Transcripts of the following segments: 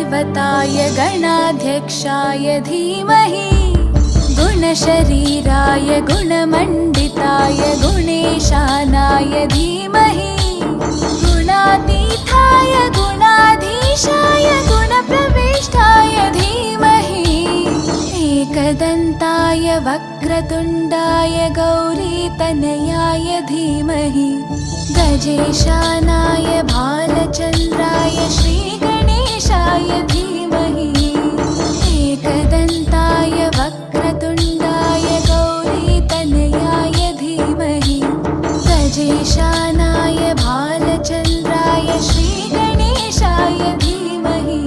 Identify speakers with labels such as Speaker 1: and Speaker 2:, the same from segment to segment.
Speaker 1: गुरुदैवताय गणाध्यक्षाय धीमहि गुणशरीराय गुणमण्डिताय गुणेशानाय धीमहि गुणातीताय गुणाधीशाय गुणप्रविष्टाय धीमहि एकदन्ताय वक्रतुण्डाय गौरीतनयाय धीमहि गजेशानाय भालचन्द्राय श्रीगणेशाय धीमहि एकदन्ताय वक्रतुण्डाय गौरीतनयाय धीमहि गजेशानाय भालचन्द्राय श्रीगणेशाय धीमहि।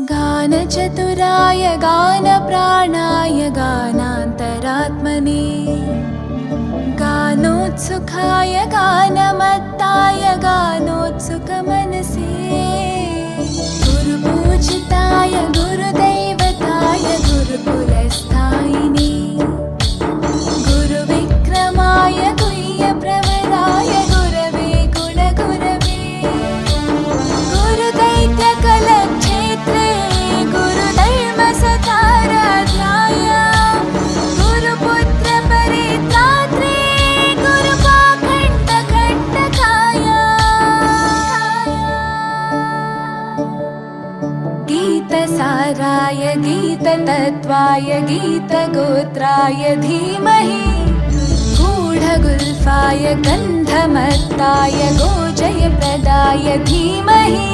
Speaker 1: गानचतुराय गानप्राणाय गानान्तरात्मने गानोत्सुकाय गानमत्ताय गानोत्सुकमनसे गुरुपूजिताय गुरुदैवताय गुरुकुलस्थायिने गुरुविक्रमाय गुह्यप्रवराय गुरवे गुणगुरवे गुरुदैत्यकलक्षेत्रे गुरुधर्मसताराध्याय गुरुपुत्रपरित्रात्रे गुरुपाखण्डखण्डकाय गीतसाराय गीततत्त्वाय गीतगोत्राय धीमहि गूढगुल्फाय गन्धमत्ताय गोजयप्रदाय धीमहि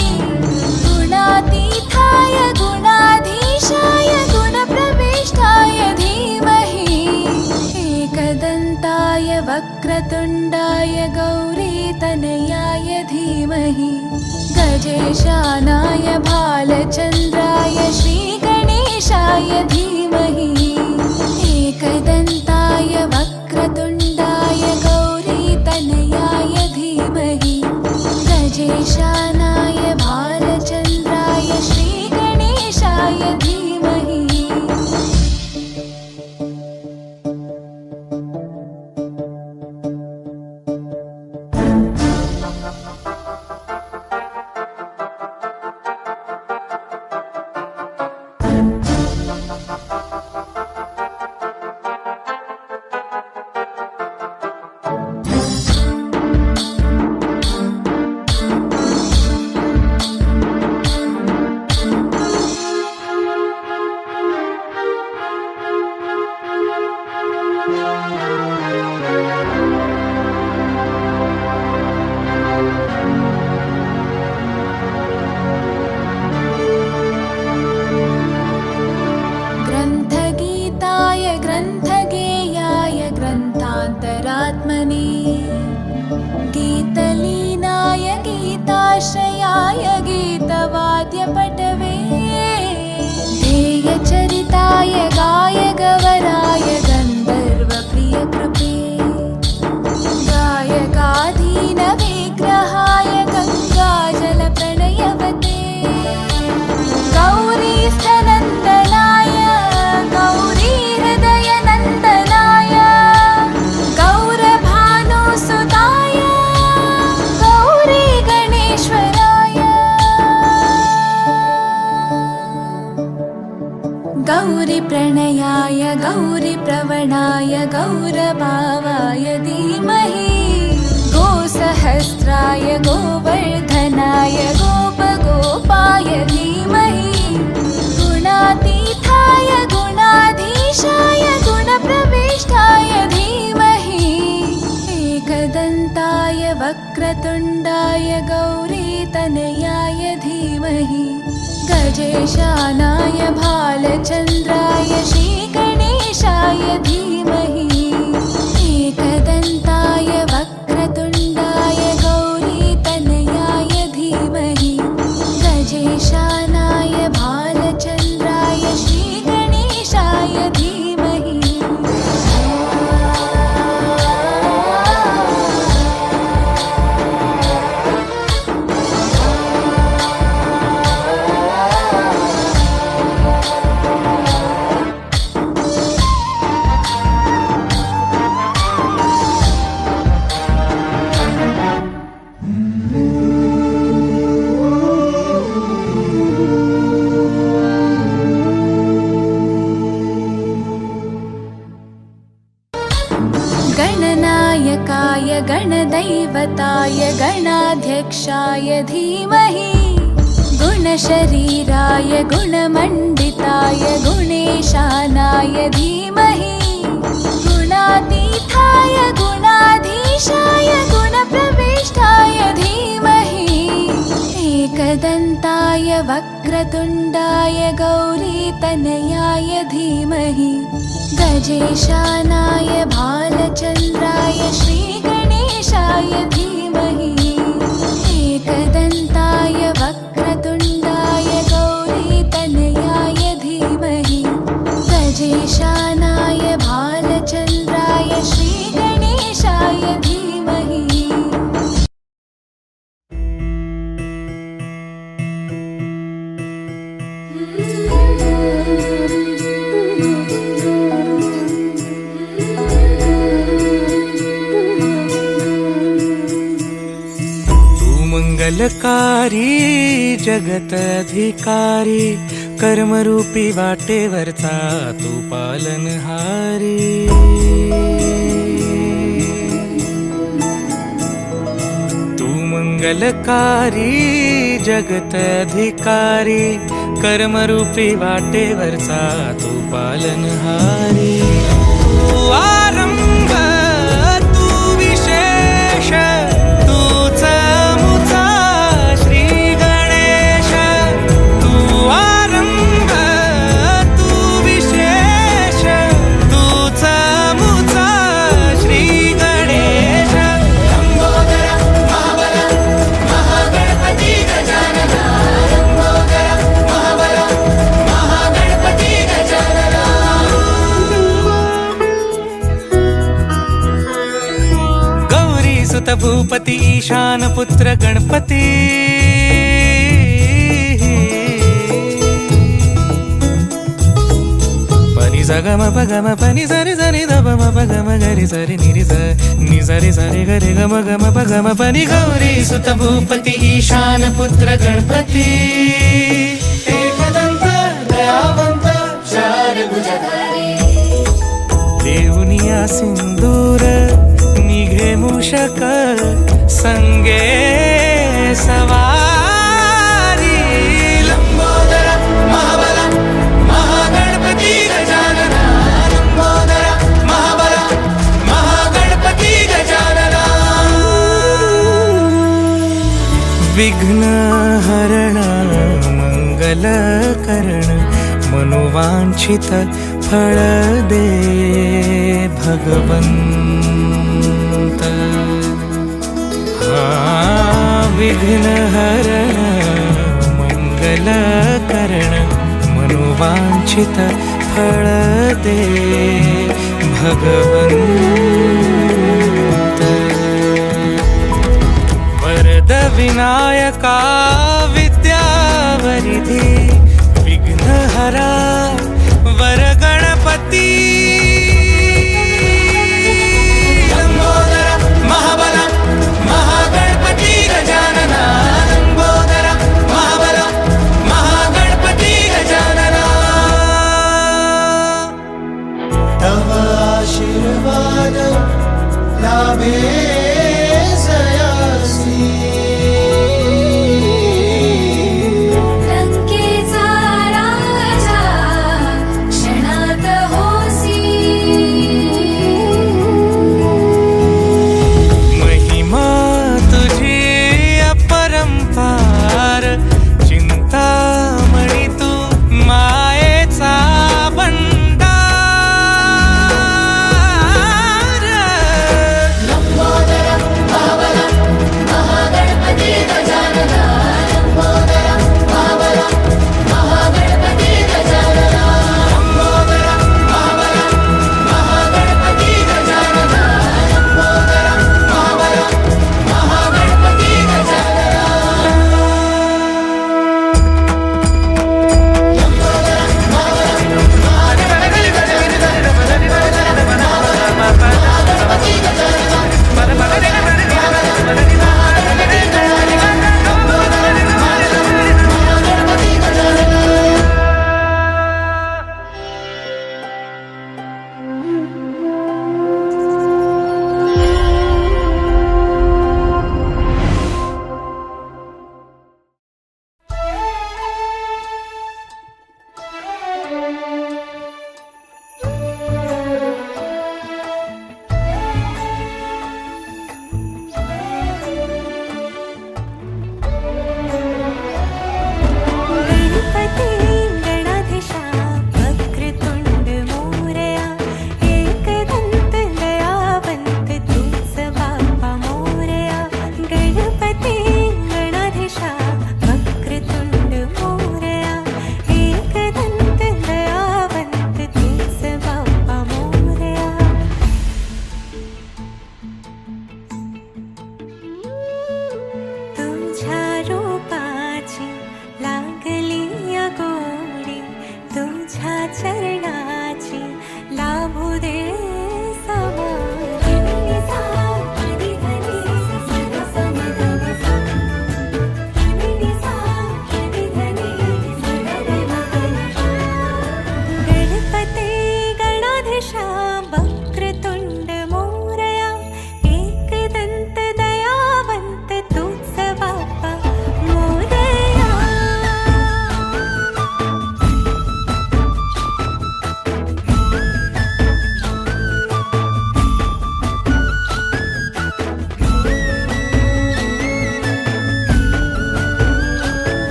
Speaker 1: गुणातीताय गुणाधीशाय गुणप्रविष्टाय धीमहि एकदन्ताय वक्रतुण्डाय गौरीतनयाय धीमहि गजेशानाय भालचन्द्राय श्रीगणेशाय धीमहि एकदन्ताय वक्रतुण्डाय गौरीतनयाय धीमहि गजेशानाय भालचन्द्राय श्रीगणेशाय धीमहि। ग्रन्थगीताय ग्रन्थगेयाय ग्रन्थान्तरात्मने गीतलीनाय गीताश्रयाय गीतवाद्यपटवे ध्येयचरिताय गायगवराय गन्धर्वप्रियकृपे गायकाधीनविग्रहाय गङ्गाजलप्रणयवते गौरीस्थनन्दनाय गौरीहृदयनन्दनाय गौरभानुसुताय गौरीगणेश्वराय गौरीप्रणयाय गौरीप्रवणाय गौरभावाय धीमहि गोसहस्राय गोवर्धनाय गोपगोपाय धीमहि गुणातीताय गुणाधीशाय गुणप्रविष्टाय धीमहि एकदन्ताय वक्रतुण्डाय गौरीतनयाय धीमहि गजेशानाय भालचन्द्राय श्रीगणेशाय धीमहि एकदन्ताय गजेशानाय भालचन्द्राय श्रीगणेशाय धीमहि गणनायकाय गणदैवताय गणाध्यक्षाय धीमहि गुणशरीराय गुणमण्डिताय गुणेशानाय धीमहि गुणातीताय गुणाधीशाय गुणप्रविष्टाय धीमहि एकदन्ताय वक्रतुण्डाय गौरीतनयाय धीमहि गजेशानाय भालचन्द्राय श्रीगणेशाय धीमहि एकदन्ताय वक्रतुण्डाय गौरीतनयाय धीमहि गजेशानाय भालचन्द्राय श्रीगणेशाय धीमहि
Speaker 2: मंगलकारी जगतधिकारी कर्मरूपी वाटेवरचा तू पालनहारी तू मंगलकारी जगतधिकारी कर्मरूपी वाटेवरचा तू पालनहारी तू आरंभ तू विशेष भूपति ईशान पुत्र गणपति पनि सगम पगम पनि सरि सरि दम पगम गरि सरि निरि स नि सरि सरि गरि गम गम पगम पनि गौरी सुत भूपति ईशान पुत्र गणपति एकदंत दयावंत चार भुजधारी देवनिया सिंदूर निघे मूषक संगे सवारी लंबोदर महाबल महागणपती गजानन लंबोदर महाबल महागणपती गजानन विघ्न हरण मंगल करण मनोवांछित फळ दे भगवंत विघ्न हरण मंगल करण मनोवांछित फळ दे भगवंत वरद विनायका विद्यावरिधी विघ्नहरा वर गणपती
Speaker 3: आशीर्वाद लाभे सयासी,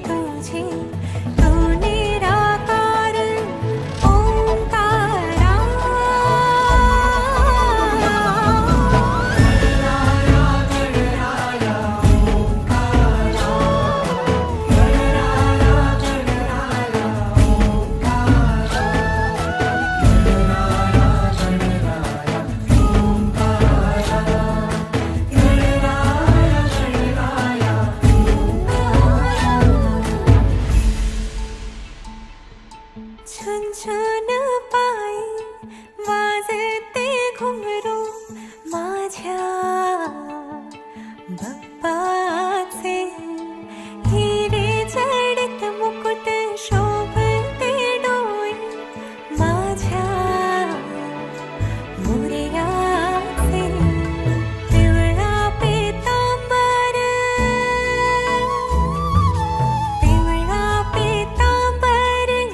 Speaker 1: तुझे तू निराकार ओंकारा छुनछुन पायी वाजते घुंगरू माझ्या बाप्पाचे हिरे जडित मुकुट शोभते डोळे माझ्या मोरयाचे पिवळा पितांबर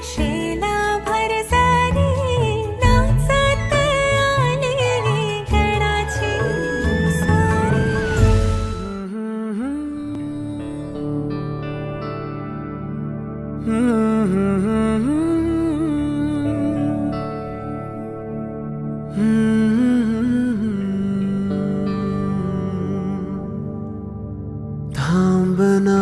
Speaker 1: शेला भरजारी नाचत आली गडाची सारी
Speaker 2: थांबना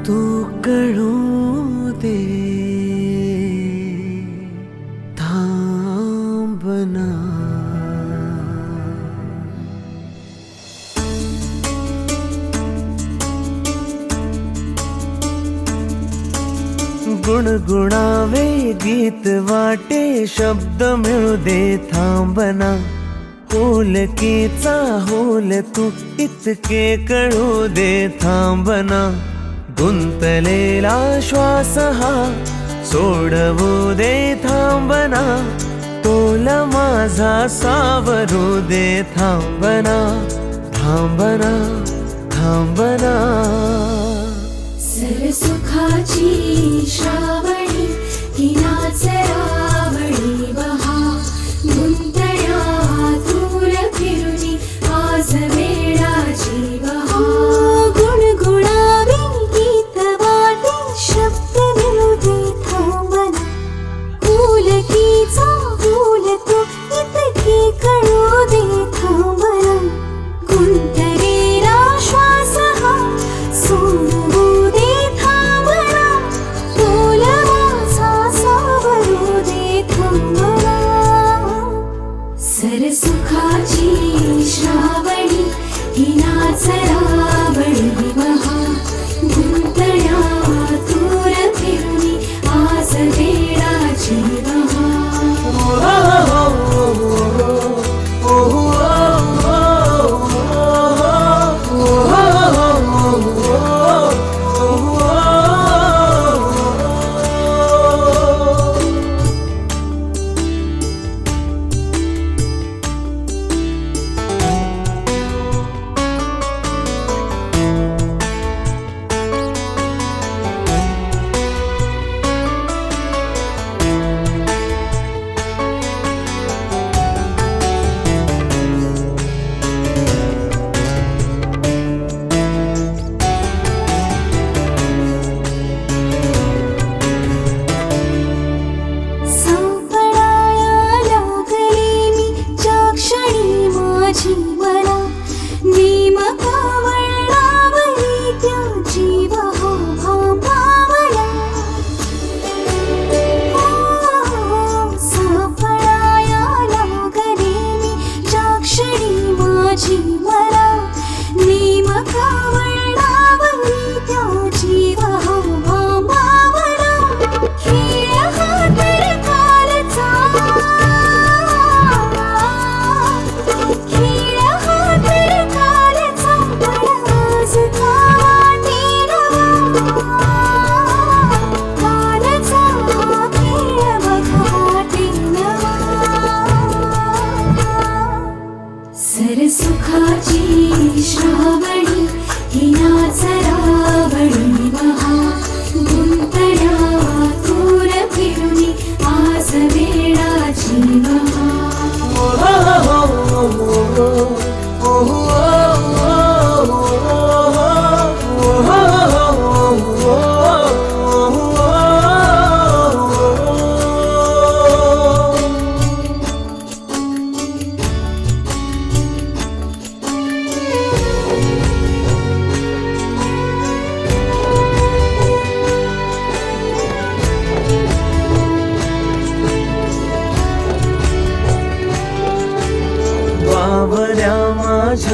Speaker 2: तू कळू दे थांबना गुणगुणावे गीत वाटे शब्द मिळू दे थांबना होलकीचा होल तू इतके कळू दे थांबना गुंतलेला श्वास हा सोडवू दे थांबना तोल माझा सावरू दे थांबना थांबना थांबना
Speaker 1: सरसुखाची श्रावणी हिनाच रावणी बहा गुंतण्या दूर फिरुनी आज वेळाची बहा गुणगुणावी गीत वाटे शब्द मिळू दे थांबना फुलकीचा फुल तू इतकी कळू दे थांबना गुंतलेला श्वास हा सोडवू दे थांबना तोल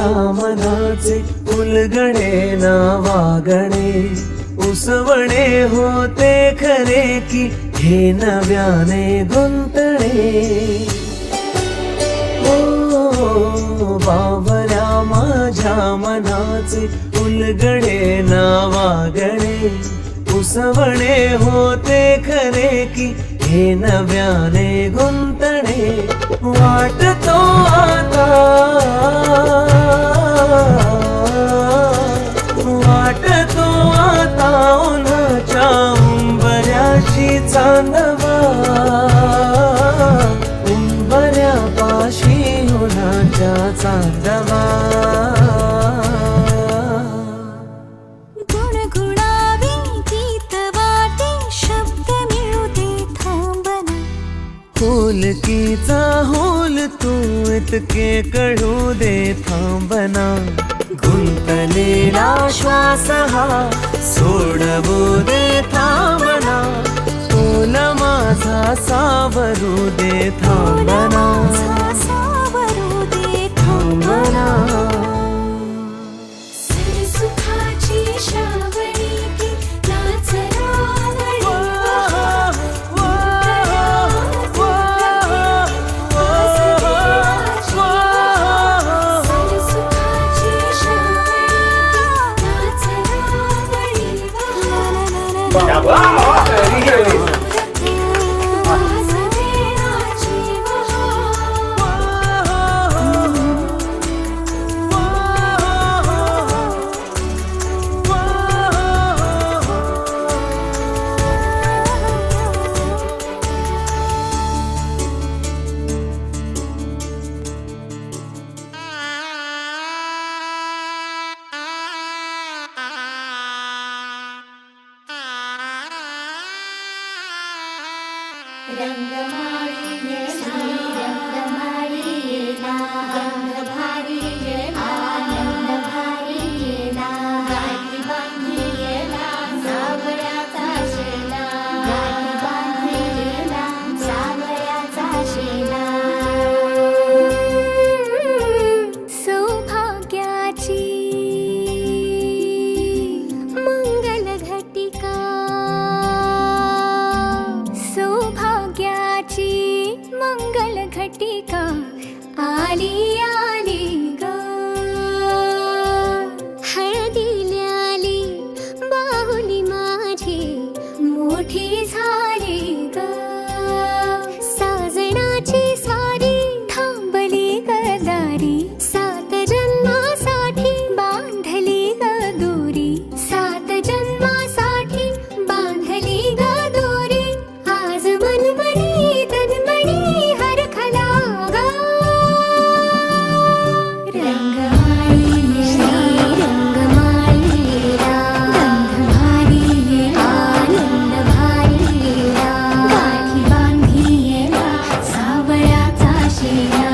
Speaker 3: माझ्या मनाचे उलगडे ना वागणे उसवणे होते खरे की हे नव्याने गुंतणे ओ बावल्या माझ्या मनाचे उलगडे ना वागणे उसवणे होते खरे की हे नव्याने गुंतणे वाटतो आता वाटतो आता उन्हाच्या उंबऱ्याशी चांदवा उंबऱ्यापाशी उन्हाच्या चांदवा
Speaker 1: गुणगुणावी गीत वाटे शब्द मिळू दे थांबना
Speaker 3: होलकीचा होल तू इतके कळू दे थांबना गुंतलेला श्वास हा सोडवू दे थांबना तोल माझा सावरू दे थांबना
Speaker 1: सावरू दे
Speaker 3: थांबना
Speaker 1: सुखाची श्रावणी की नाच रावणी सुखाची श्रावणी नाच रावणी सौभाग्याची मंगल घटिका सौभाग्याची मंगल घटिका आली आली ग हळदीला आली बाहुली माझी मोठी झाली ग साजणाची सारी थांबली गदारी सात जन्मासाठी बांधली ग दोरी सात जन्मासाठी बांधली ग दोरी आज मनमणी तन्मणी हरखला ग रंगमाळी रंगमाळी गंध भारी आनंद भारी गाठी बांधी सावळ्याचा शेला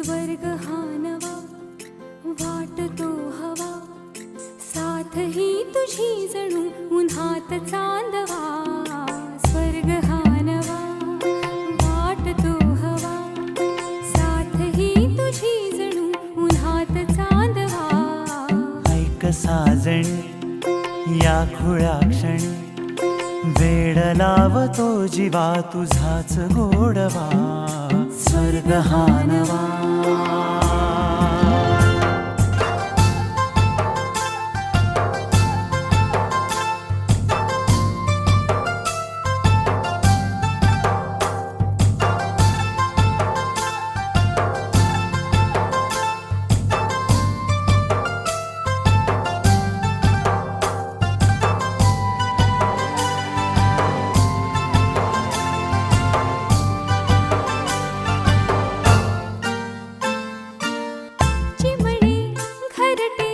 Speaker 1: स्वर्ग हा नवा वाटतो हवा, साथ ही तुझी जणू उन्हात चांदवा. स्वर्ग हा नवा वाटतो हवा, साथ ही तुझी जणू उन्हात चांदवा.
Speaker 3: ऐक साजणी या खुळ्या क्षणी, वेड लावतो जीवा तुझाच गोडवा. स्वर्ग हा नवा.
Speaker 1: चिमणे घरटे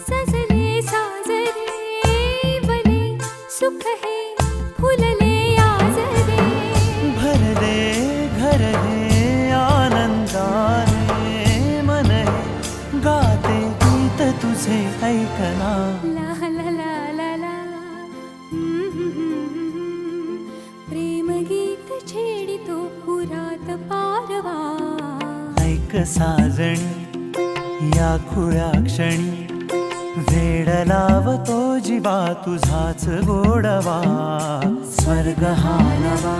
Speaker 1: सजले साजरे, वने सुख हे फुलले आजरे.
Speaker 3: भरले घर हे आनंदाने, मन हे गाते गीत तुझे ऐकना.
Speaker 1: ला ला ला ला ला. प्रेम गीत छेडितो पुरात पारवा.
Speaker 3: ऐक साजणी या खुळ्या क्षणी, वेड लावतो जीवा तुझाच गोडवा. स्वर्ग हा नवा.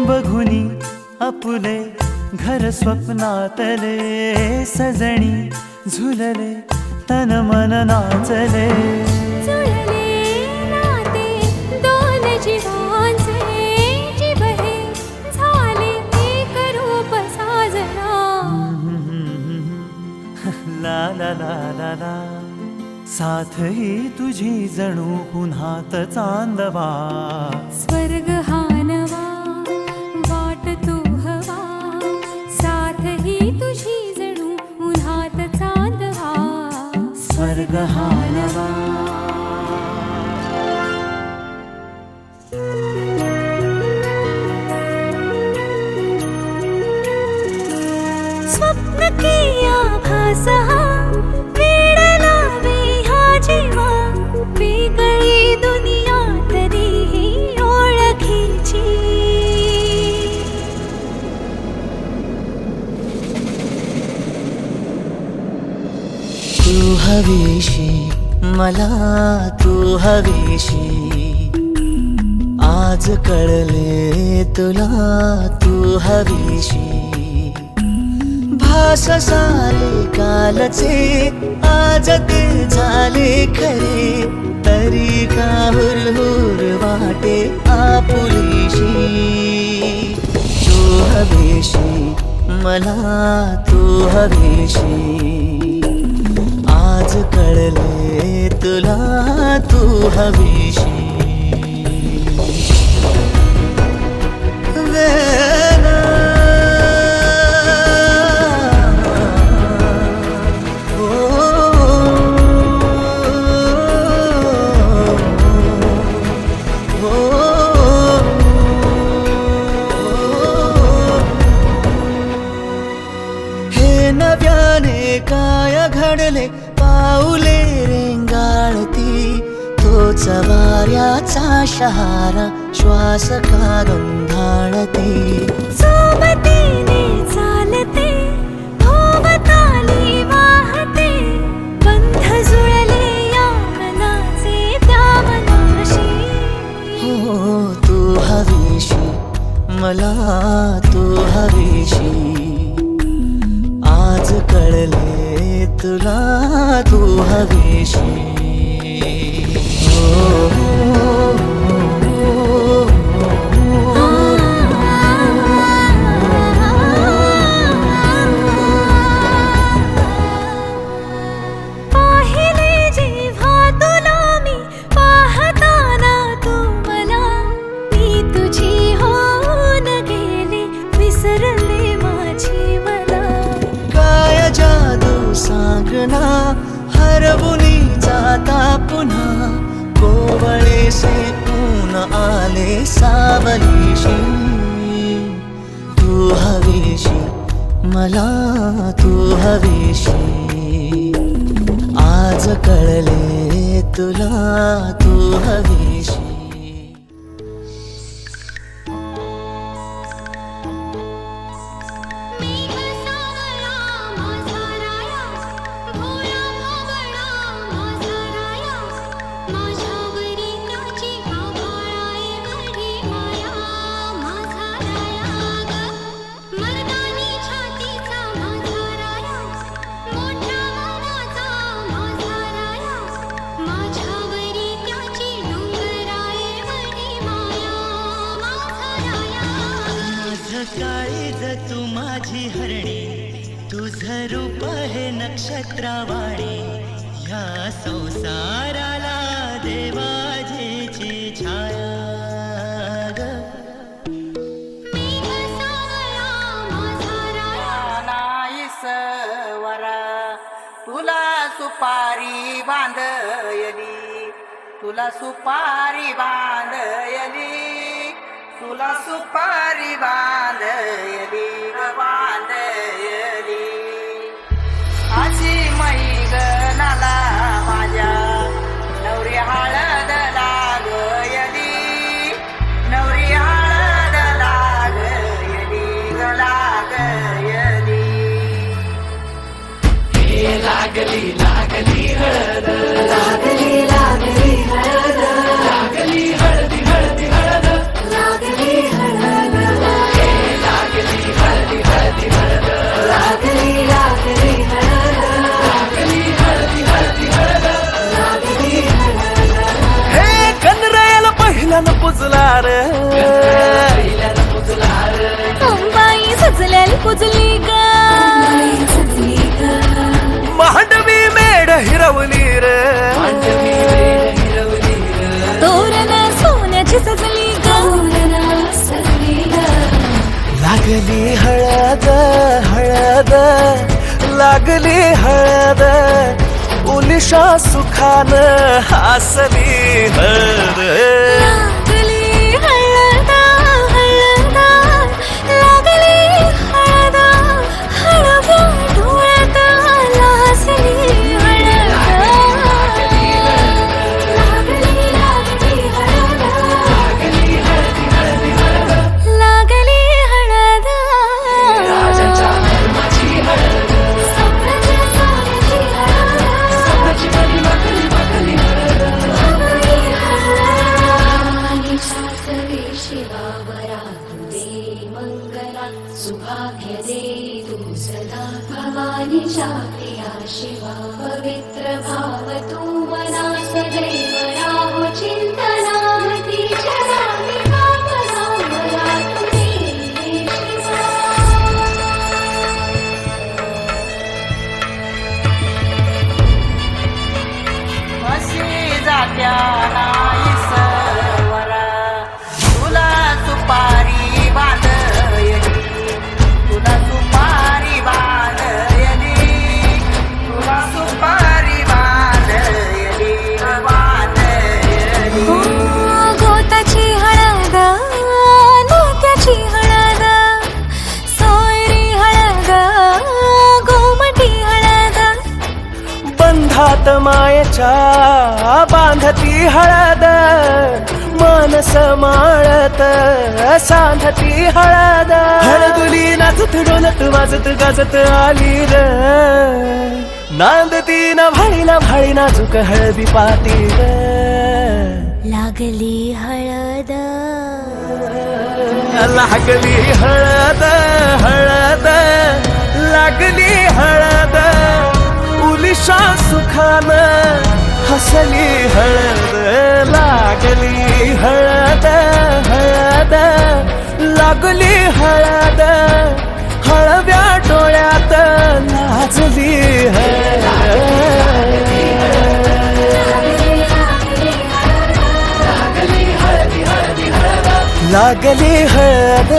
Speaker 3: बघुनी आपुले घर स्वप्नातले, सजणी झुलले तन मन नाचले.
Speaker 1: जुळले नाते दोन जीवांचे, जीव हे झाले एक रूप साजना.
Speaker 3: ला ला ला ला ला. साथ ही तुझी जणू पुन्हात चांदवा.
Speaker 1: स्वर्ग हा नवा वाटतो हवा, साथ ही तुझी जणू उन्हात चांदवा.
Speaker 3: स्वर्ग हा नवा.
Speaker 1: स्वप्न के आभास हा, वेड लावे हा जीवा. वेगळी दुनिया तरीही ओळखीची.
Speaker 3: तू हवीशी मला, तू हवीशी, आज कळले तुला तू हवीशी. भास सारे कालचे आज ते झाले खरे, तरी का हुरहुर वाटे आपुलीशी. तू हवीशी मला, तू हवीशी, आज कळले तुला तू हवीशी. वेना हे नव्याने काय घडले, पाऊले रेंगाळती, तोच वाऱ्याचा शहारा श्वास का गंधाळती.
Speaker 1: सोबतीने चालते भोवताली वाहते, बंध जुळले या मनाचे त्या मनाशी.
Speaker 3: हो तू हवीशी मला, तू हवीशी, आज कळले तुला तू हवीशी.
Speaker 1: पाहिले जेव्हा तुला मी, पाहताना तू मला.
Speaker 3: अंगणा हरवुनी जाता पुन्हा कोवळेसे ऊन आले सावलीशी तू हवीशी मला तू हवीशी आज कळले तुला तू हवीशी काळीज तू माझी हरणी तुझं रूप हे नक्षत्रवाणी ह्या संसाराला देवाजीची छाया ग
Speaker 4: वरा तुला सुपारी बांधयली तुला सुपारी बांधयली तुला सुपारी बांधयली बांधयली अशी मैगनाला माझ्या नवरी हळद लागयली नवरी हळद लागयली लागयली हे लागली लागली हळद लागली लागली हळद लागली हळदी हळदी हळद लागली हळद लागली हळदी हळदी हळद लागली लागली हळद लागली हळदी हळदी हळद लागली हळद
Speaker 3: हे कनरायाला पहिल्यानं पुजला रे
Speaker 1: अंबाई सजल्याला पुजली ग
Speaker 3: मांडवी मेढ हिरवली रे
Speaker 1: तोरण सोन्याची सजली ग
Speaker 3: लागली हळद हळद लागली हळद उलिशा सुखान हासली हळद
Speaker 1: लागली हळद हळद लागली हळद हळव्या डोळ्यात लाजली हळद लागली लागली हळद लागली हळद राजाच्या धर्माची हळद स्वप्नाच्या सोन्याची हळद लागली हळद शास्त्रे शिवावरा दे मंगला सुभाग्य दे तू सदा भवानीच्या प्रिया शिवा पवित्र भाव तू मना सदैव राहो चिंतनामती जनामी भावना मला तुम्ही शिवा
Speaker 4: अशी जात्या नाही सवरा तुला सुपारी बांधयली तुला सुपारी बांधयली तुला सुपारी बांधयली बांधयली
Speaker 1: गोताची हळद मोत्याची हळद सोयरी हळद गोमटी हळद
Speaker 3: बंधात मायेच्या बांधती हळद मानस माळत सांधती हळद हळदुली नाचत डोलत वाजत गाजत आली र नांदती ना भाळी नाजूक हळदी पाती र
Speaker 1: लागली हळद
Speaker 3: लागली हळद हळद लागली हळद उलिशा सुखान हसली हळद लागली हळद हळद लागली हळद हळव्या डोळ्यात लाजली हळद लागली हळद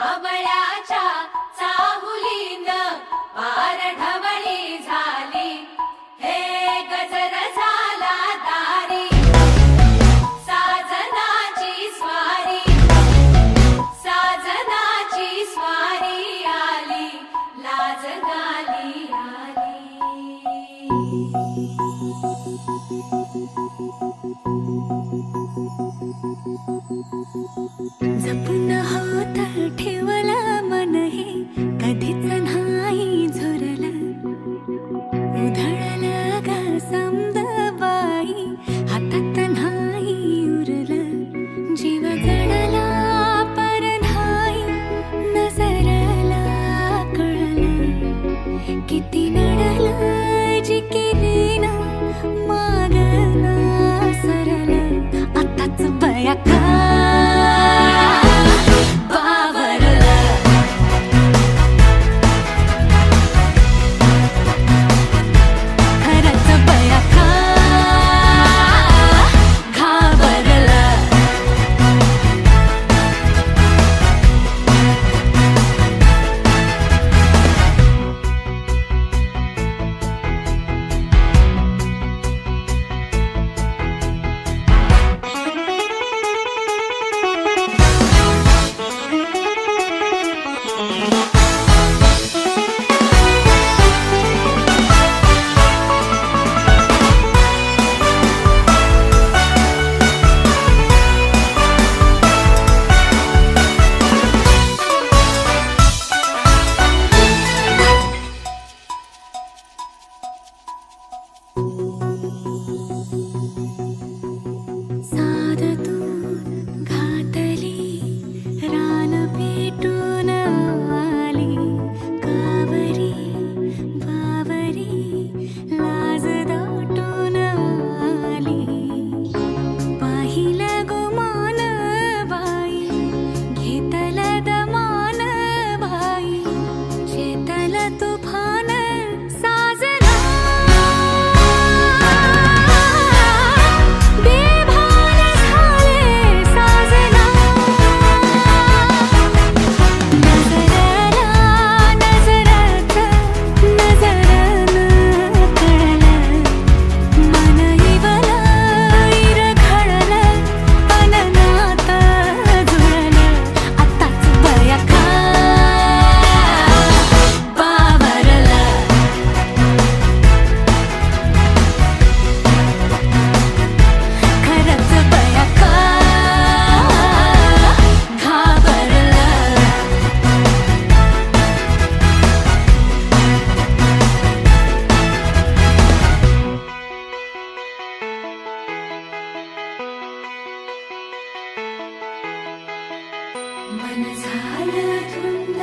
Speaker 1: सावळ्याच्या चाहुलीन पार ढवळी झाली, हे गजर झाला दारी, साजनाची स्वारी, साजनाची स्वारी आली, लाज गाली आली. जपून होत ठेवलं मन हे कधीच नाही झुरलं, उधळलं ग समद बाई हातात नाही उरलं, जीव जडला पर नाही नजरला कळलं, किती नडलं जी केली ना मागना सरलं, आताच बया का साध तू घातली रान पेटून आली, कावरी बावरी लाज दाटून आली, पाहिलं गुमान बाई घेतलं दमान बाई, शेतलं तुफान साजना, बेभान झाले साजना, नजरला नजरात नजरन कळलं, मन इवलं इरघळलं अननात जुळलं, आताच बया का बावरलं, खरंच बया का घाबरलं. मन झालं धुंद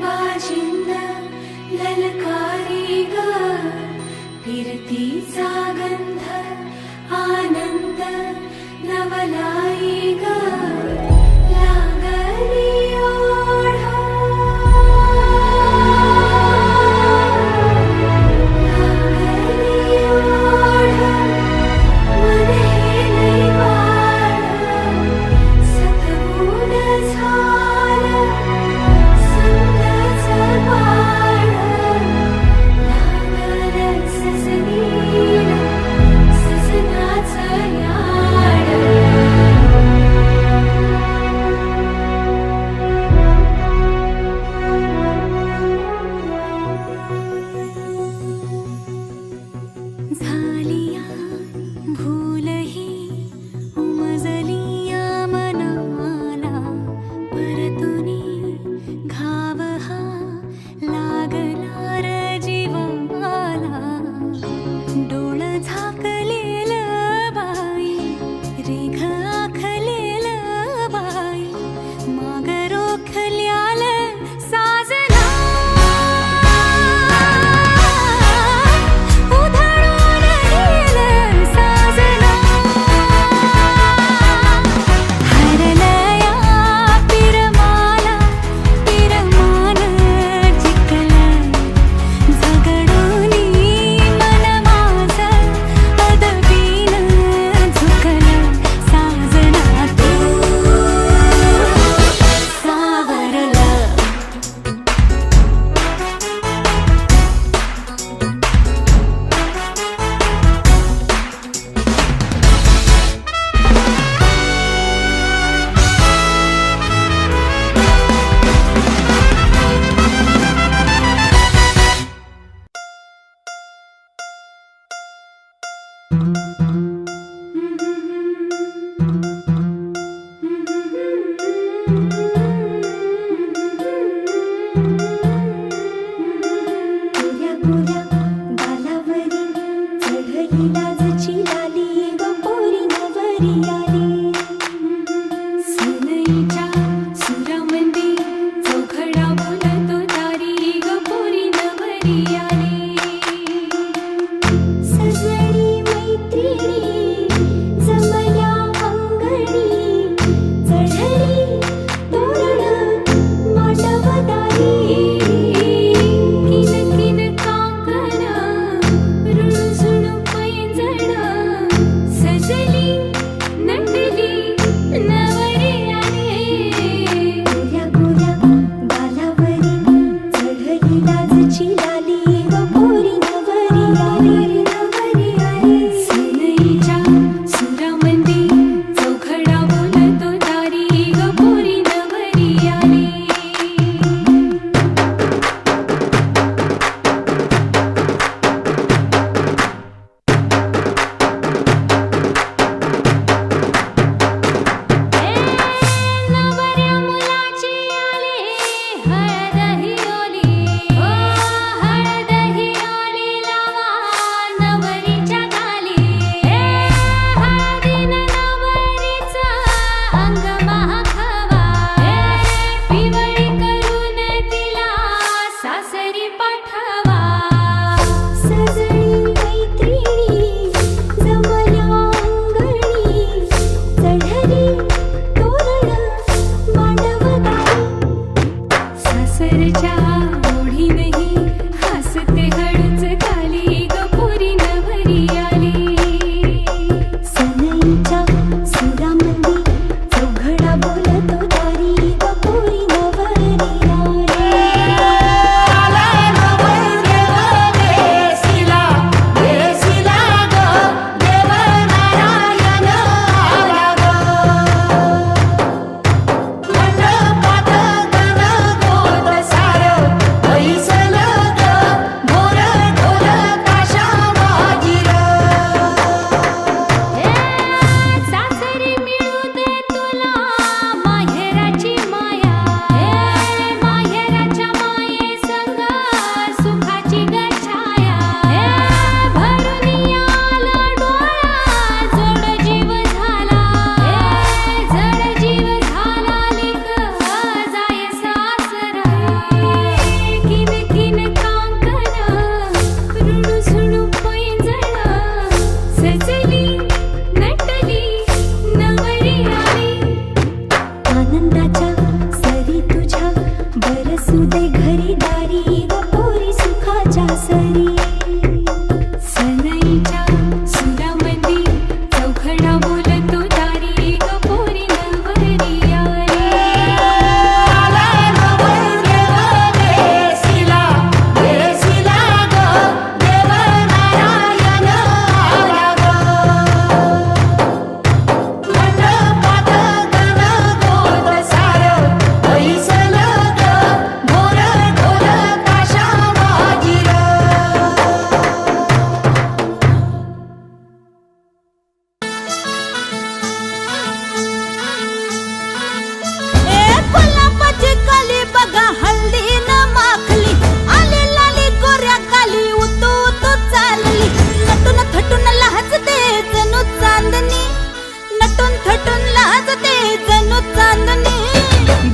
Speaker 1: बाजिंद ललकारी ग, फिरतीचा गंध आनंद नवलाई ग, लागली ओढ, लागली ओढ, मन हे लई वाढ, सतगुण झालं समजाचं बाळ, लागलं सजनीला सजनाचं याड. असू दे घरी दारी व पोरी सुखाच्या सरी सनईच्या सुरामंदी चौघडा बोलतो दारी ग पोरी नवरी आली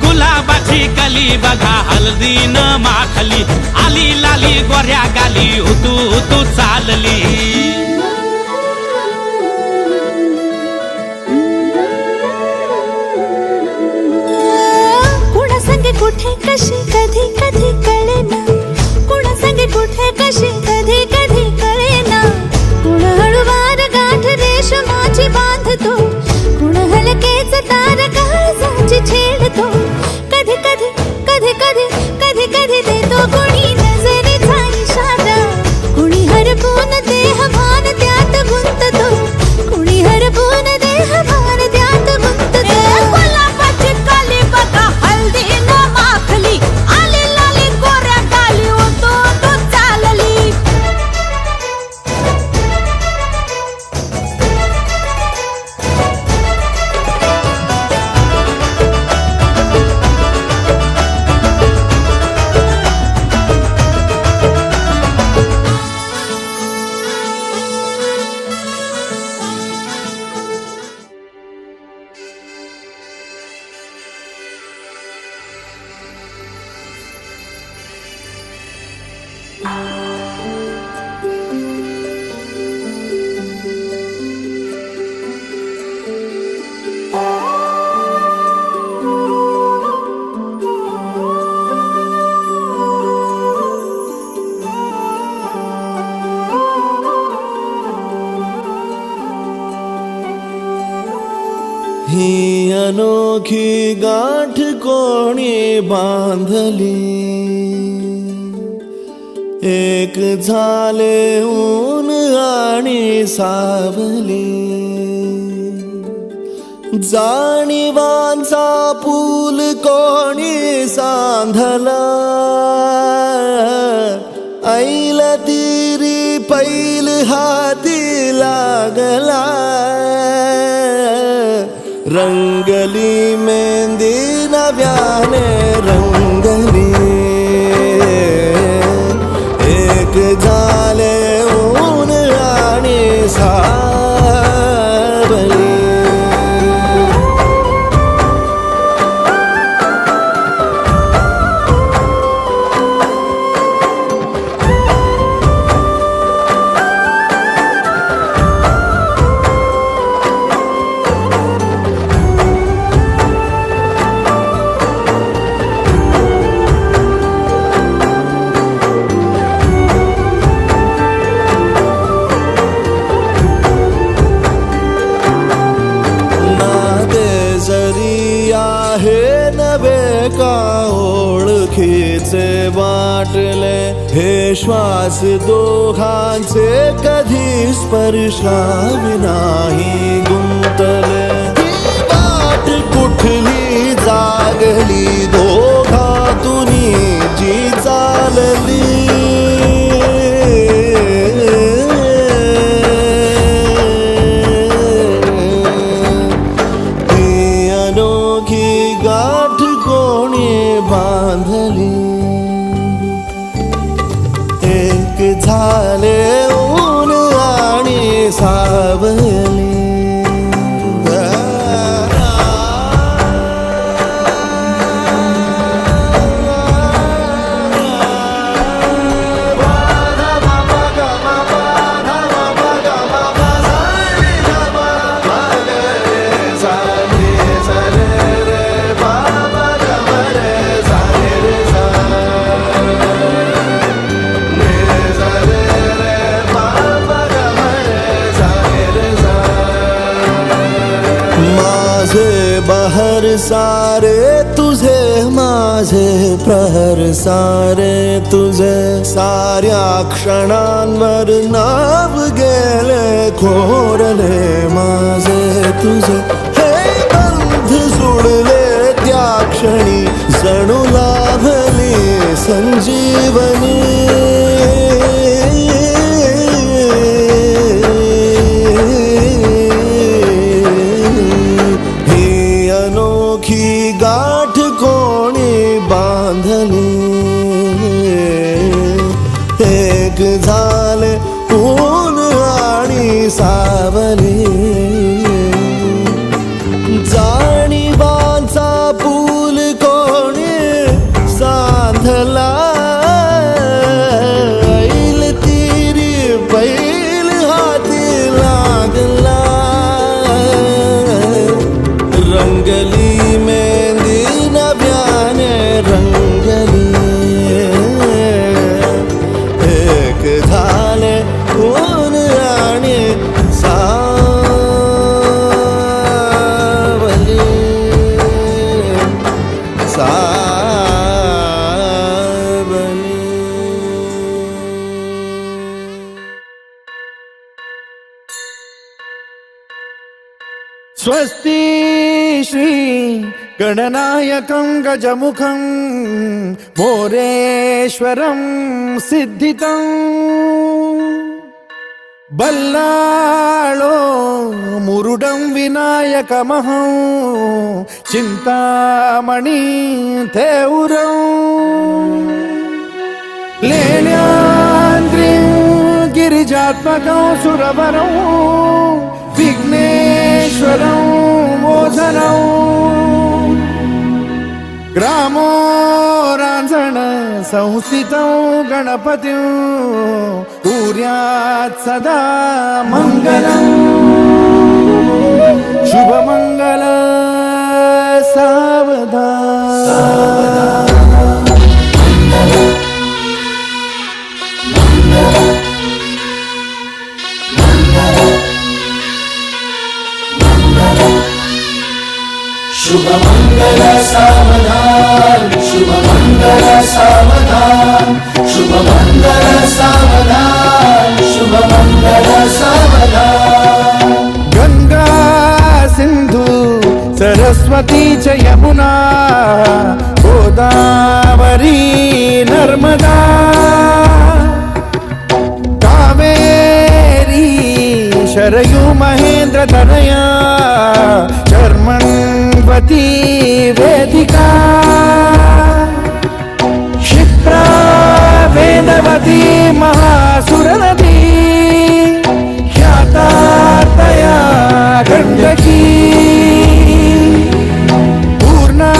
Speaker 2: गुलाबाची कली बघा हल्दी न माखली आली लाली गोऱ्या गाली उतू उतू चालली
Speaker 1: कुणा संगे कुठे कशी कधी कधी कळेना कुणा संगे कुठे कशी कधी कधी कळेना कुण हळूवार गाठ रेशमाची बांधतो कुण हलकेच तार काळजाची छेडतो कधी कधी कधी कधी कधी कधी देतो कोणी नजरेचा इशारा कुणी हरपून देह भान त्यात गुंततो कुणी हरपून देह भान त्यात गुंततो गुलाबाची कली बघा हल्दी न माखली आली लाली गोऱ्या गाली उतू उतू चालली
Speaker 5: ही अनोखी गाठ कोणी बांधली एक झाले ऊन आणि सावली जाणीवांचा पूल कोणी सांधला ऐल तिरी पैल हाती लागला रंगली मेहंदी नव्याने रंगली एक झाले ऊन आणि सावली वाटले हे श्वास दोघांचे कधी स्पर्शावी नाही गुंतले वाट कुठली जागली दोघातून जी चालली ही अनोखी गाठ कोणी बांधली झाले ऊन आणि सावली सारे तुझे माझे प्रहर सारे तुझे साऱ्या क्षणांवर नाव गेले कोरले माझे तुझे हे बंध जुळले त्या क्षणी जणू लाभली संजीवनी गाठ कोणी बांधली एक झाले ऊन आणि सावली जाणीवांचा पूल कोणी सांधला ऐल तिरी बैल हाती लागला रंगली मेहंदी नव्याने रंगली एक झाले ऊन आणि सावली
Speaker 6: स्वस्ति श्री गणनायकं गजमुखं मोरेश्वरं सिद्धितं बल्लाळो मुरुडं विनायकमहं चिन्तामणि थेउरं लेण्याद्रिं गिरिजात्मकं सुरवरं विघ्नेश्वरं मोचनं ग्रामो रांझण संस्थितं गणपतिं कुर्यात् सदा मङ्गलम् शुभमङ्गल सावधान
Speaker 3: शुभमंगल सावधान शुभमंगल सावधान शुभमंगल सावधान शुभमंगल सावधान
Speaker 6: गंगा सिंधु सरस्वती च यमुना गोदावरी नर्मदा कावेरी शरयू महेंद्र तनया कर्मण्वती वेदिका क्षिप्रा वेदवती महासुरनदी ख्याता तया गण्डकी पूर्णा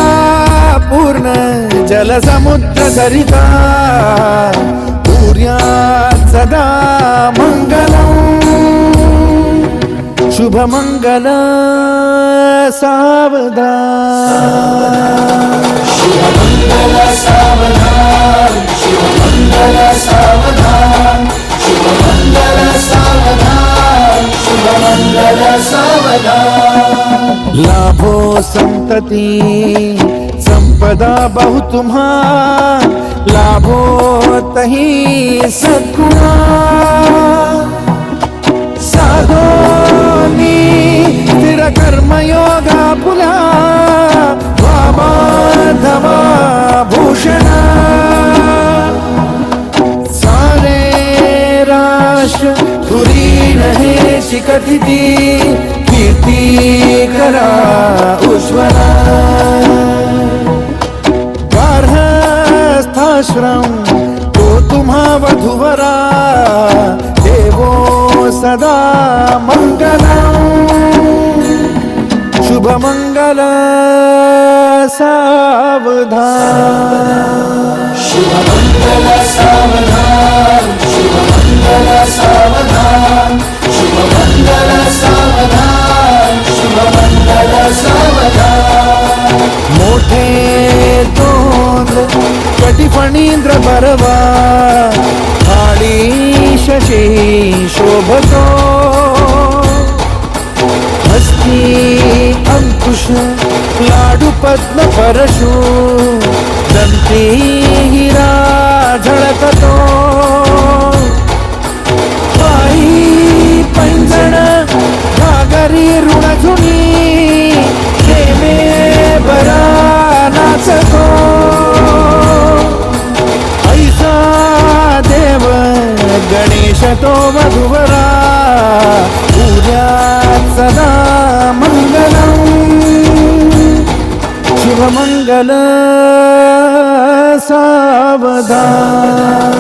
Speaker 6: पूर्ण जलसमुद्र सरिता कुर्यात् सदा मङ्गलम् शुभमङ्गल सावधान
Speaker 3: शुभमंगल सावधान शुभमंगल सावधान शुभमंगल सावधान शुभमंगल सावधान
Speaker 6: लाभो संतति संपदा बहु तुम्हा लाभो तही सद्गुणा साधोनी स्थिर कर्मयोगा पुला वामाधवा भूषणा सारे राष्ट्र तुरी नहे शिकथिती कीर्ती करा उज्ज्वला गार्हस्थाश्रम तो तुम्हा वधुवरा देवो सदा मंगलम् शुभमंगल सावधान
Speaker 3: शुभमंगल सावधान शुभमंगल सावधान शुभमंगल सावधान शुभमंगल सावधान
Speaker 6: मोठे तोंड कटिफणींद्र बरवा खाली शशी शोभतो हस्ती अंकुश लाडू पद्म परशु दंती हिरा झळकतो पायी पैंजण घागरी ऋणझुनी प्रेमे बरा नाचतो ऐसा देव गणेश तो वधुवरा उद्यात सदा मंगलम शुभमंगल सावधान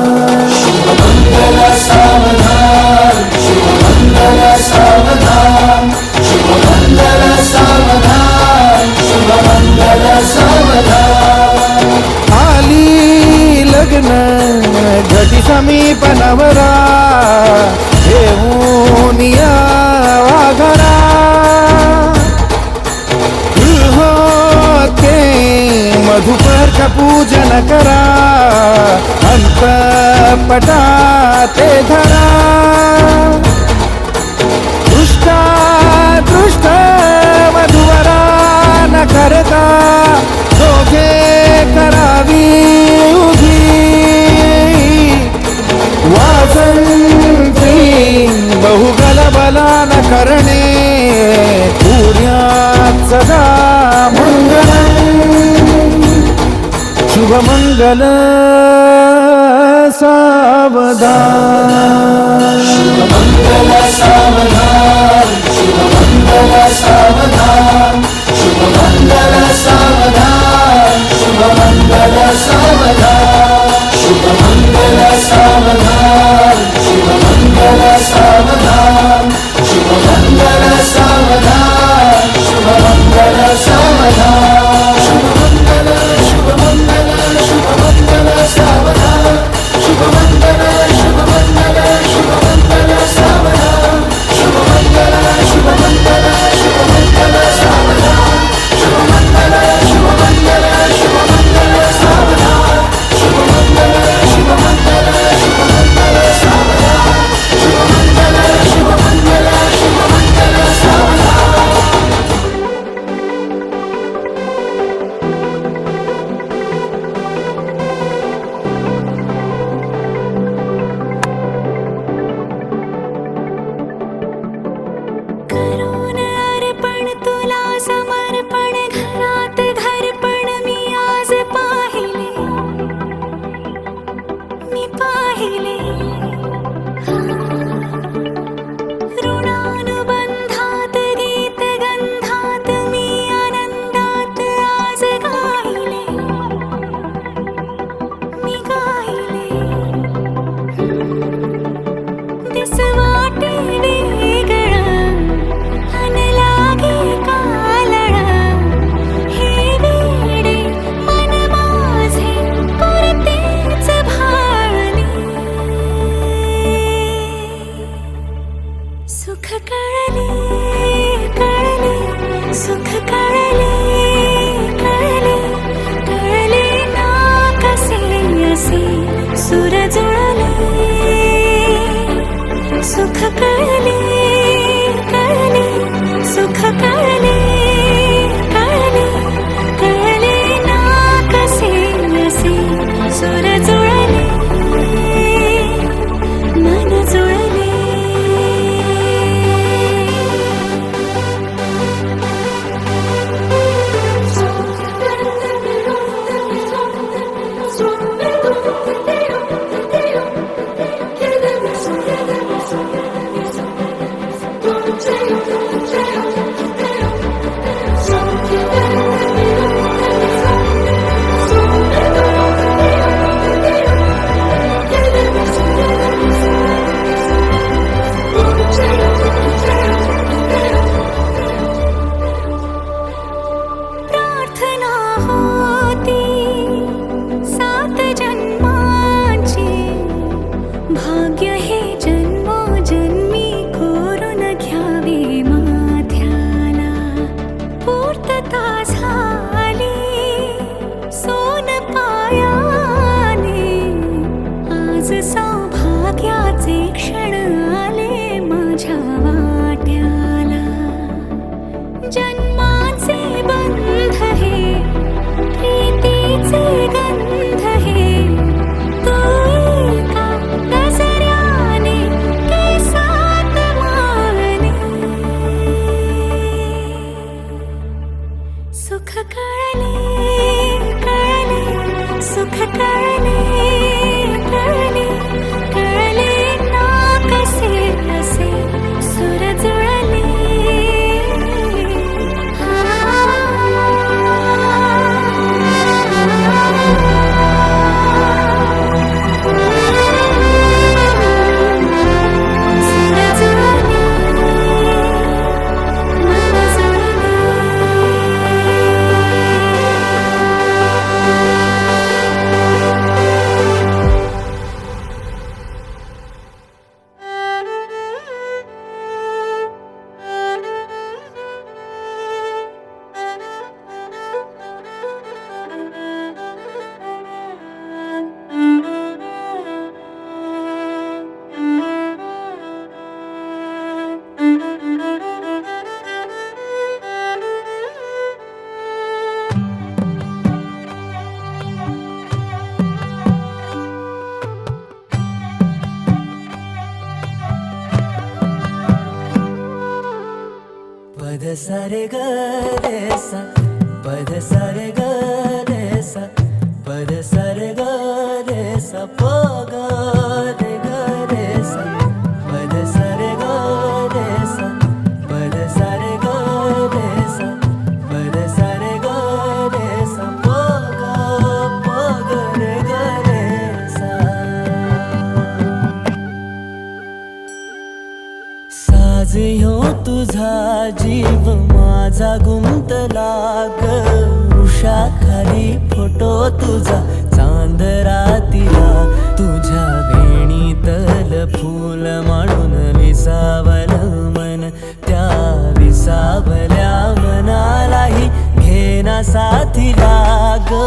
Speaker 6: शुभमंगल सावधान शुभमंगल सावधान शुभमंगल सावधान शुभमंगल सावधान आली लग्न घटी समीप नवरा घेऊन या वाघरा गृहोते मधुपर्क पूजन करा अंतपटा ते धरा दृष्टा दृष्ट वधुवरा न करता दोघे करावी उभी वासंती बहुगल बला न करणे सूर्यात सदा मंगलम शुभमंगल सावधान शुभमंगल सावधान शुभमंगल सावधान शुभमंगल सावधान शुभमंगल सावधान शुभमंगल सावधान शुभमंगल सावधान शुभमंगल सावधान शुभमंगल सावधान शुभमंगल शुभमंगल शुभमंगल सावधान शुभमंगल शुभमंगल शुभमंगल सावधान शुभमंगल शुभमंगल शुभमंगल सावधान शुभमंगल शुभमंगल शुभमंगल सावधान शुभमंगल शुभमंगल शुभमंगल सावधान शुभमंगल शुभमंगल शुभमंगल सावधान
Speaker 1: करून अर्पण तुला समर्पण घरात घरपण मी आज पाहिले ऋणानुबंधात गीत गंधात मी आनंदात आज गाहिले दिस वाटे वेगळं अन लागे कालळं हे वेडे मन माझे पुरतेच भाळले सुख कळले कळले सुख कळले कळले कळले ना कसे असे सुर जुळले सुख कळले कळले सुख कळले कळले कळले ना कसे असे सुर जुळले मन जुळले प्रार्थना होती सात कळले कळले कळले ना कसे असे सुर जुळले
Speaker 3: पद सारे ग रे सा पद सारे ग रे सा पद सारे ग रे सा प ग रे ग रे सा पद सारे ग रे सा पद सारे ग रे सा पद सारे ग रे सा प ग रे ग रे सा साज ह्यो तुझा जीव माझा गुंतला ग वृक्षाखाली फोटो तुझा चांद रातीला तुझ्या वेणीतल फूल म्हणून विसावल मन त्या विसावल्या मनालाही घेना साथीला ग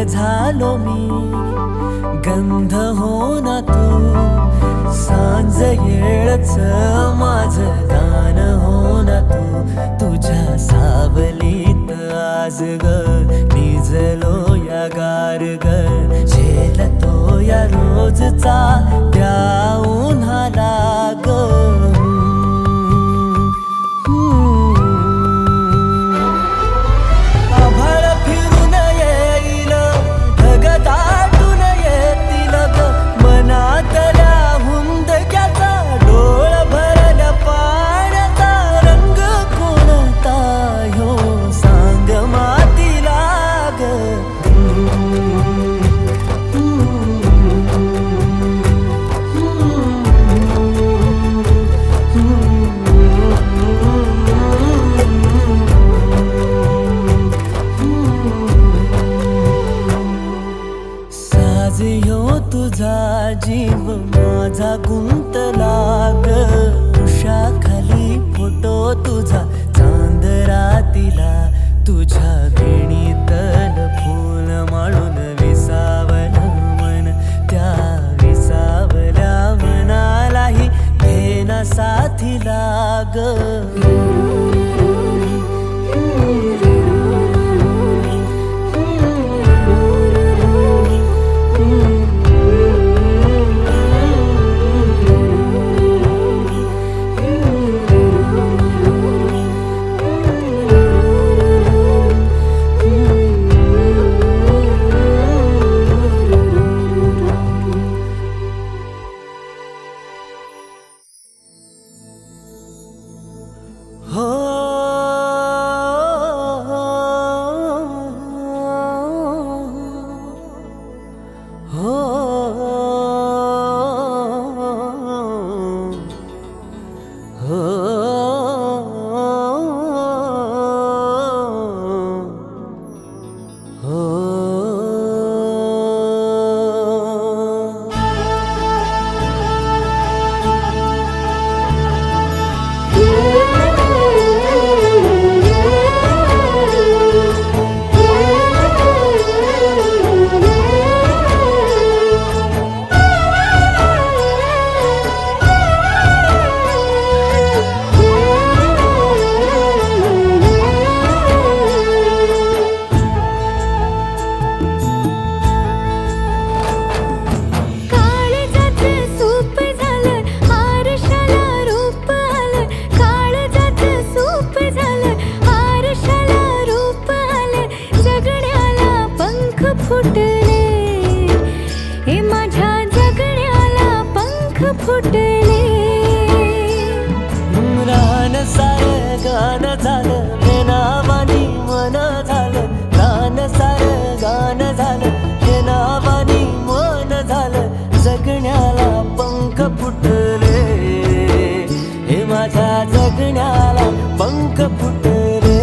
Speaker 3: झालो मी गंध हो ना तू सांज येळच माझं गान हो ना तू तुझ्या सावलीत आज ग निजलो या गार ग झेलतो या रोजचा त्या उन्हाला ग तुझा जीव माझा गुंतला ग उषाखाली फोटो तुझा चांद रातीला तुझ्या वेणीतल फूल माळून विसावल मन त्या विसावल्या मनालाही घेना साथीला ग
Speaker 1: फुटले
Speaker 3: रान सारं गाणं झालं हे नावानी मन झालं रान सारं गाणं झालं हे नावानी मन झालं जगण्याला पंख फुटले हे माझ्या जगण्याला पंख फुटले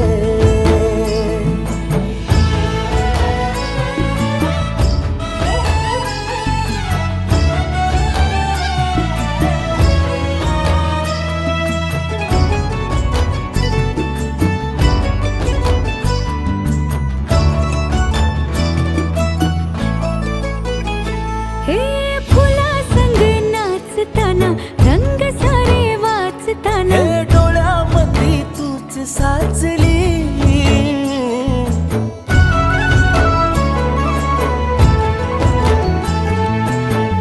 Speaker 1: हे फुला संग नाचताना रंग सारे वाचताना
Speaker 3: हे डोळ्यामध्ये तूच साचली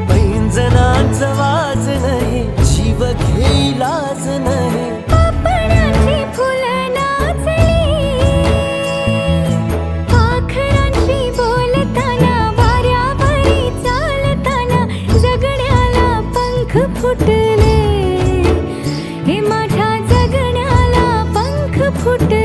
Speaker 3: पैंजणाचं वाज नाही जीव घेईलाच नाही
Speaker 1: पापणाची फुलं नाचली पाखरांशी बोलताना वाऱ्यावरी चालताना जगण्याला पंख फुटले हे माझ्या जगण्याला पंख फुटले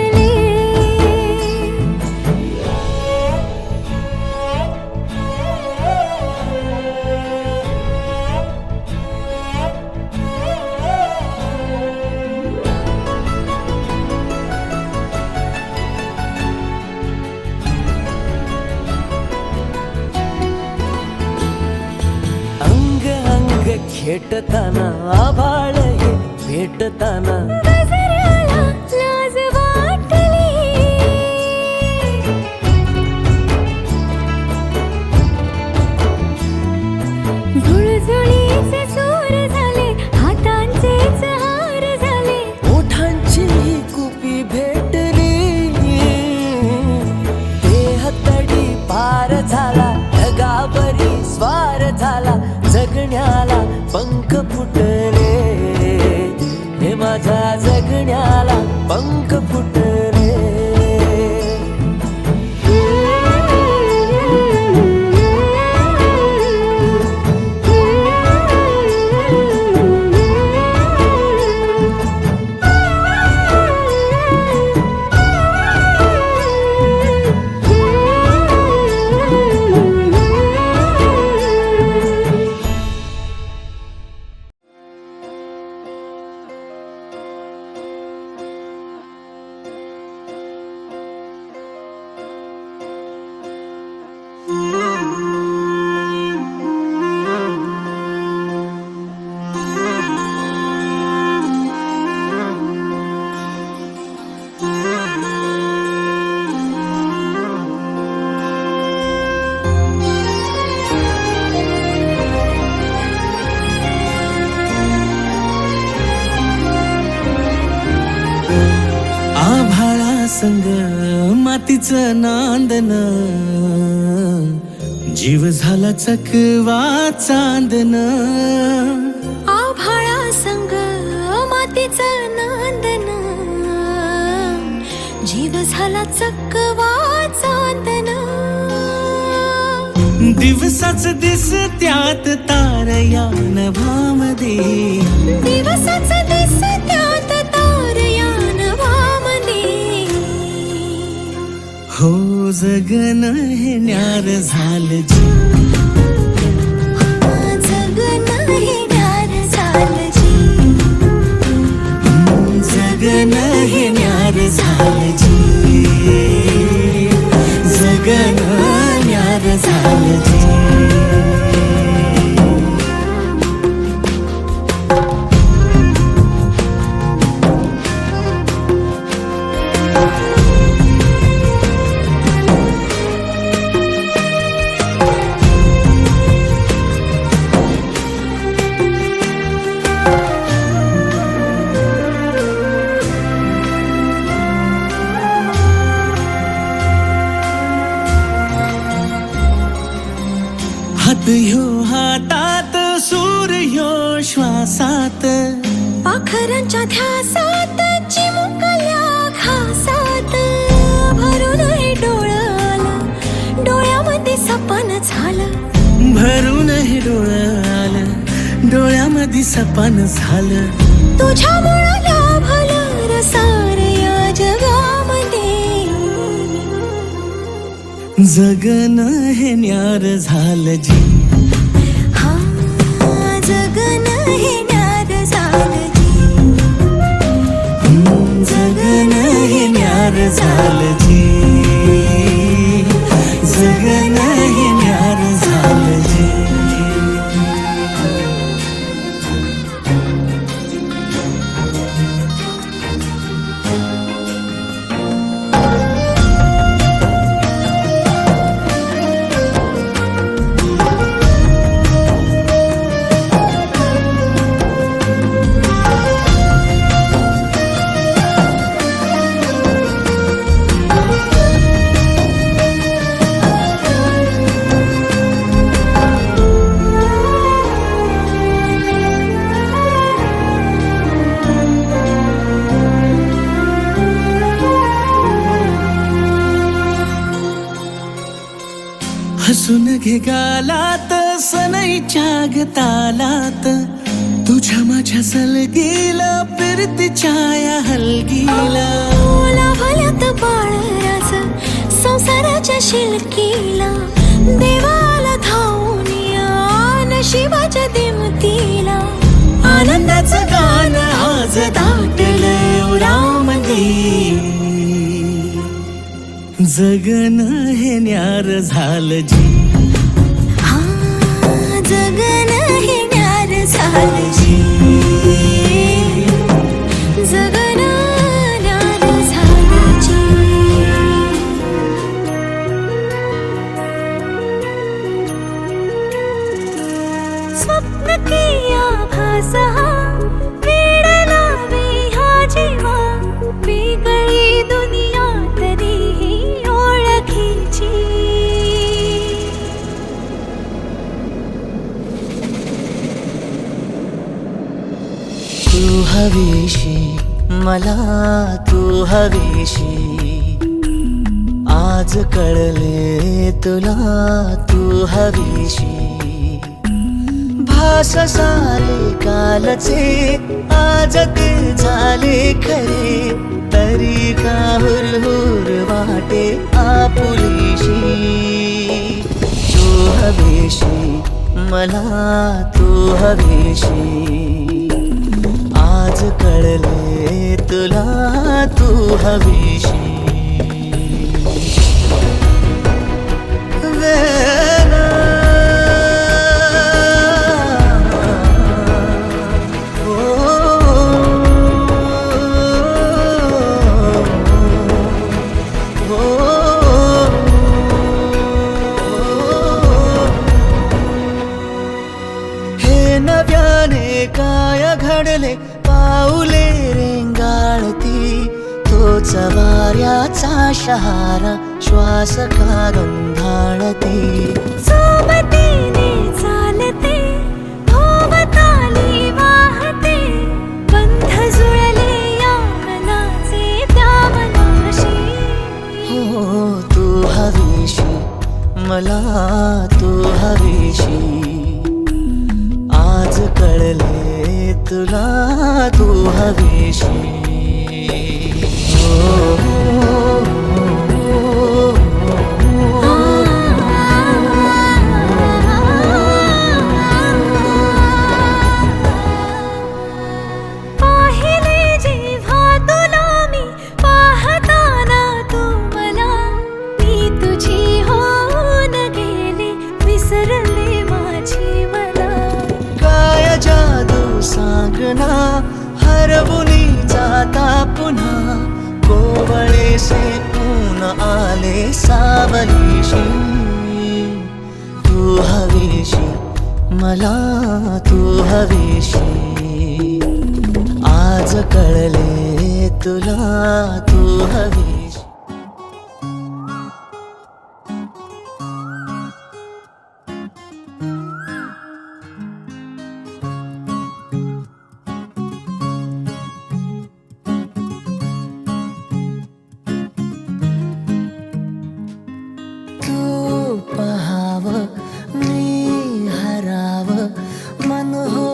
Speaker 3: अंग अंग खेटताना आभाळ हे भेटताना
Speaker 1: गजराला लाज वाटली झुळझुळीचे सूर झाले हातांचेच हार झाले
Speaker 3: ओठांची कुपी भेटली देह तडी पार झाला ढगावरी स्वार झाला जगण्याला पंख फुटले हे माझ्या जगण्याला पंख फुटले
Speaker 2: आभाळा संग मातीचं नांदन जीव झाला चकवा चांदन
Speaker 1: आभाळा संग मातीचं नांदन जीव झाला चकवा चांदन
Speaker 2: दिवसाच दिस त्यात तारया नभामध्ये
Speaker 1: दिवसाच दिस त्यात तारया नभामध्ये
Speaker 2: हो जगन हे न्यार झालं जी
Speaker 1: जगन हे न्यार झालं जी
Speaker 2: जगन हे न्यार झालं जी जगन न्यार झालं जी हात ह्यो हातात सूर ह्यो श्वासात
Speaker 1: पाखरांच्या ध्यासात चिमुकल्या घासात भरून हे डोळ्याला डोळ्यामध्ये सपन झालं
Speaker 2: भरून हे डोळं आलं डोळ्यामध्ये सपान झालं.
Speaker 1: तुझ्यामुळं लाभलं रसार या जगामध्ये.
Speaker 2: जगन हे न्यार झालं जी.
Speaker 1: हा जगन हे न्यार झालं जी.
Speaker 2: जगन हे न्यार झालं जी. जगन हे न्यार झालं जी. हसून घे गालात सनईच्या गतालात. तुझ्या माझ्या सलगीला फिरतीच्या या हलगीला.
Speaker 1: लाभल्यात बाळराज संसाराच्या शिलकीला. देवाला धावून या नशिबाच्या दिमतीला.
Speaker 2: आनंदाचं गाण आज दाटलं उरामध्ये. जगन हे न्यार झालं जी.
Speaker 1: हा जगन हे न्यार झालं जी. जगन न्यार झालं जी. स्वप्न किया भासा वेड लावे हा जीवा. वेगळी दुनिया तरीही ओळखीची.
Speaker 3: तू हवीशी मला तू हवीशी. आज कळले तुला तू हवीशी. भास सारे कालचे आज ते झाले खरे. तरी का हुरहुर वाटे आपुलीशी. तू हवीशी मला तू हवीशी. आज कळले तुला तू हवीशी. वेना काय घडले पाऊले रेंगाळती. तोच वाऱ्याचा शहारा श्वास का गंधाळते.
Speaker 1: सोबतीने चालते भोवताली वाहते. बंध जुळले या मनाचे त्या मनाशी.
Speaker 3: हो तू हवीशी मला तू हवीशी. आज कळले तुला तू हवीशी.
Speaker 1: पाहिले जेव्हा तुला मी पाहताना तू मला. मी तुझी होऊन गेले विसरले माझी मला.
Speaker 3: काय जादू सांगना हरवुनी जाता पुन्हा. कोवळे से ऊन आले सावलीशी. तू हवीशी मला तू हवीशी. आज कळले तुला तू हवीशी. तू पहाव मी हराव मन हो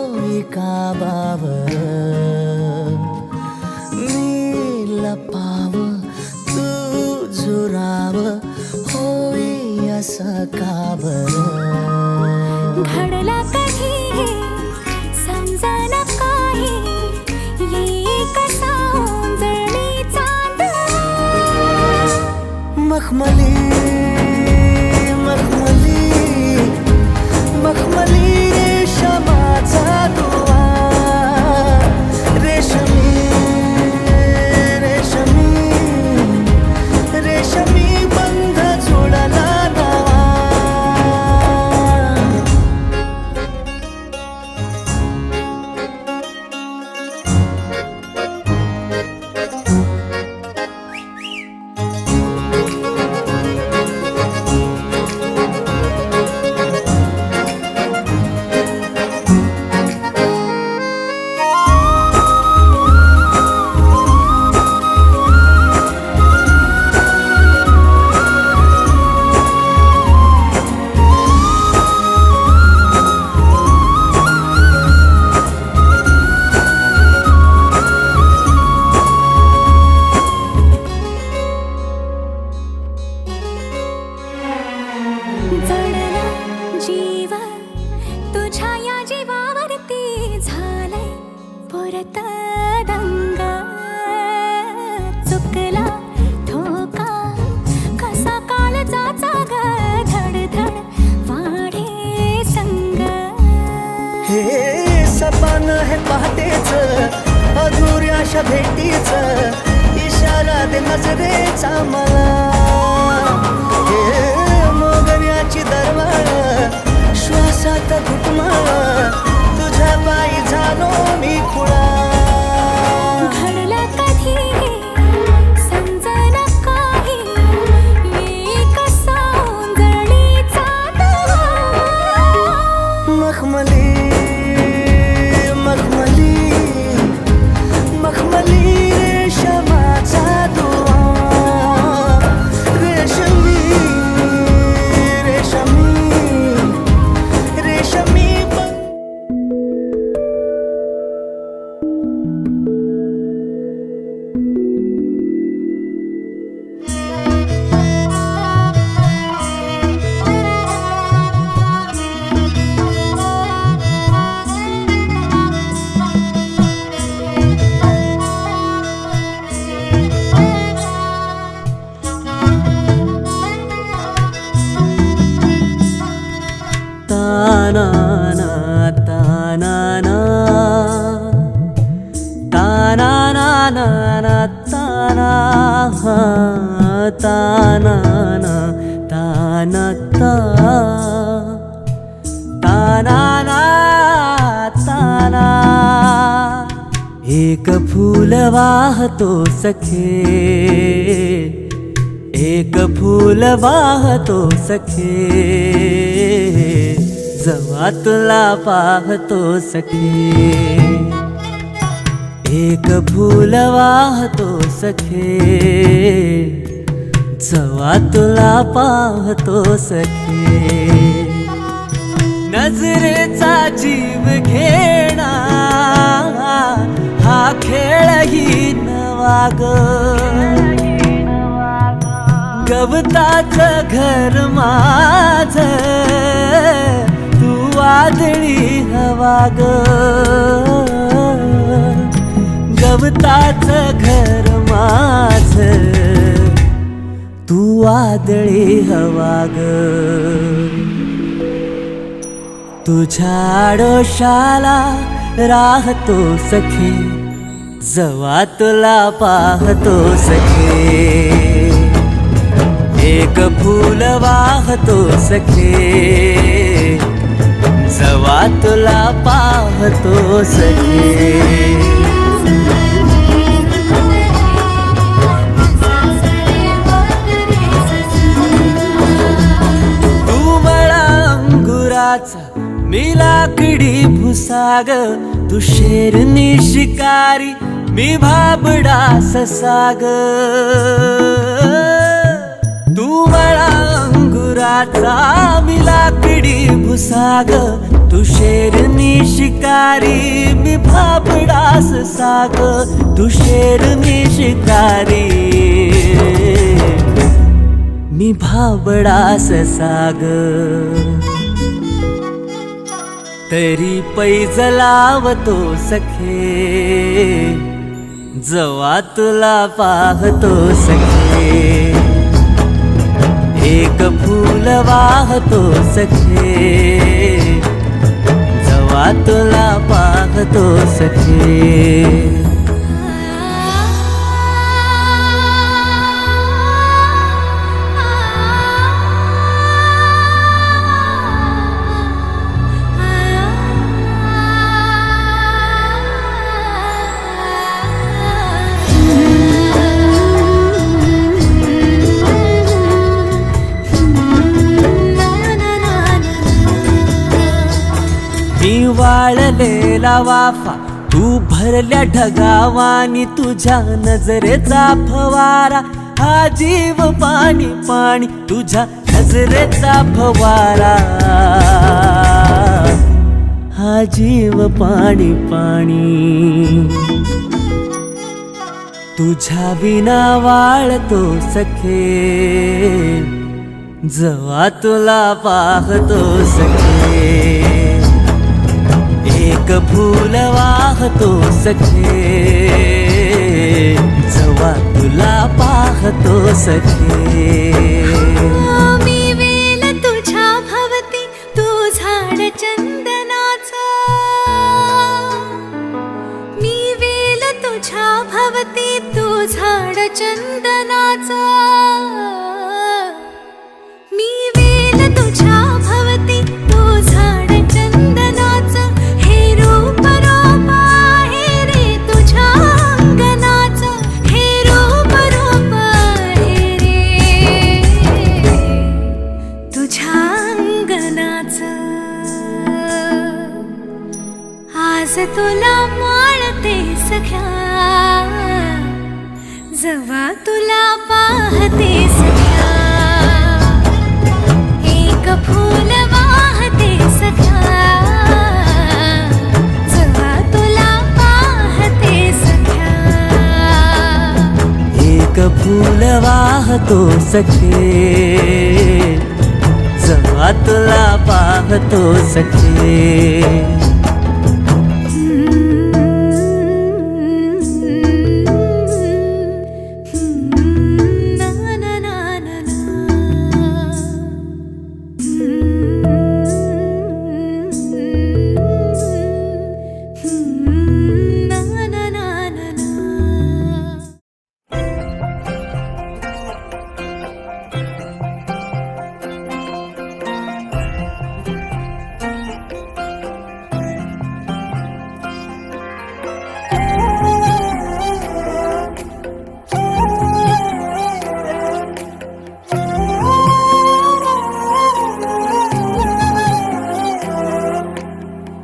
Speaker 1: घडला कधी हे समजना काही येई कसा ओंजळी चांदणा
Speaker 3: मखमली मखमली मखमली रेशमाचा दुवा रेशमी रेशमी रेशमी बंध जुळला नवा
Speaker 1: जडला जीव तुझ्या या जीवावरती झालंय परत दंग चुकला ठोका कसा काळजाचा ग धडधड वाढे संग
Speaker 3: हे सपान हे पहाटेच अधुऱ्याशा भेटीच इशारा दे नजरेचा मला हे मोगऱ्याची दरवाळ श्वासात घुटमाळ तुझ्या पायी झालो मी खुळा
Speaker 1: घडला कधी समजना काही येई कसा ओंजळी चांदणा
Speaker 3: मखमली मखमली मखमली रेशमाचा दुवा रेशमी रेशमी रेशमी तानाना तानाना तानाना ताना तानाना ताना तानाना ताना एक फूल वाहतो सखे एक फूल वाहतो सखे जवा तुला पाहतो सखे एक फूल वाहतो सखे जवा तुला पाहतो सखे नजरेचा जीव घेणा हा खेळही नवा ग गवताचं घर माझ तू वादळी हवा ग गवताचं घर माझ तू वादळी हवा ग तुझ्या आडोशाला राहतो सखे जवा तुला पाहतो सखे एक फूल वाहतो सखे जवा तुला पाहतो सखे तू मला अंगुराचा मी लाकडी भुसाग तू शेरनी शिकारी मी भाबडा ससाग तू मला अंगुराचा मी लाकडी भुसाग तू शेरनी शिकारी मी भाबडा ससाग तू शेरनी शिकारी मी भाबडा ससाग तरी पैज लावतो सखे जवा तुला पाहतो सखे एक फूल वाहतो सखे जवा तुला पाहतो सखे मी वाळलेला वाफा तू भरल्या ढगावानी तुझ्या नजरेचा फवारा हा जीव पाणी पाणी तुझ्या नजरेचा फवारा हा जीव पाणी पाणी तुझ्या विना वाळतो सखे जवा तुला पाहतो सखे एक फूल वाहतो सखे जवा तुला पाहतो सखे
Speaker 1: मी वेल तुझ्या भवती तू झाड चंदनाचा मी वेल तुझ्या भवती तू झाड चंदनाचा मी वेल तुझ्या भवती तू झाड चंदनाचा हे रूप रूप आहे रे तुझ्या अंगणाचं हे रूप रूप आहे रे तुझ्या अंगणाचं आज तुला माळते सख्या जवा तुला पाहते सख्या एक फूल वाहते सख्या जवा तुला पाहते सख्या
Speaker 3: एक फूल वाहतो सखे जवा तुला पाहतो सखे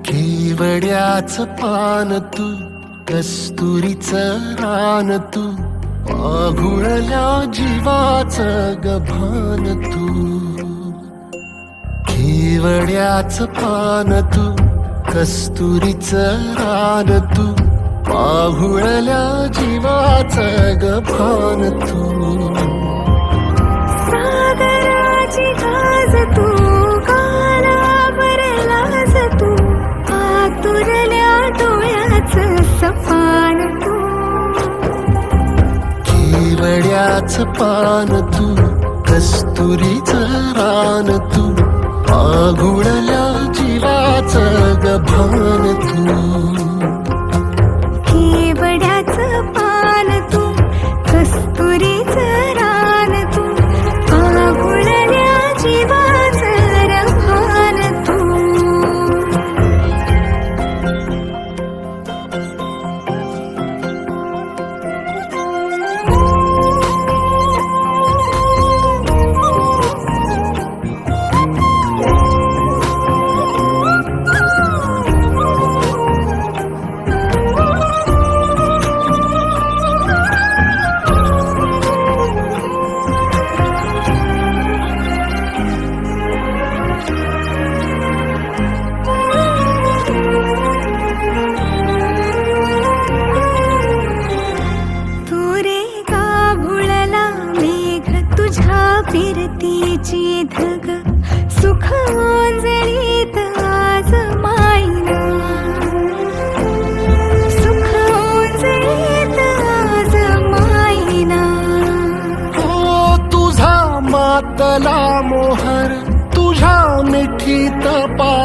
Speaker 5: केवड्याचं पान तू कस्तुरीचं रान तू आघुळल्या जीवाचं गभान तू केवड्याचं पान तू कस्तुरीचं रान तू आघुळल्या जीवाचं गभान तू
Speaker 1: सागराची गाज तू गालावर लाज तू आतुरल्या डोळ्याचं सपान तू
Speaker 5: केवड्याचं पान तू कस्तुरीचं रान तू आघुळल्या जीवाचं गभान तू
Speaker 1: केवड्याचं पान तू कस्तुरीचं रान तू आघुळल्या जीवाचं रभान तू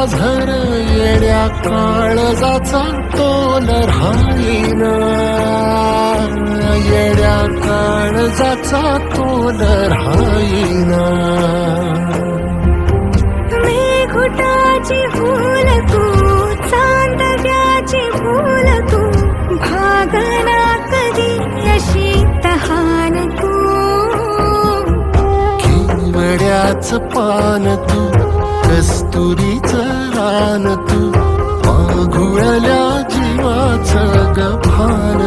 Speaker 5: झर येड्या काळजाचा तोल राहीना येड्या काळजाचा तोल राहीना
Speaker 1: मेघुटाची फूल तू चांदव्याची फूल तू भागना कधी अशी तहान तू
Speaker 5: केवड्याच पान तू कस्तुरीचं रान तू मागुळल्या जीवाचं गभान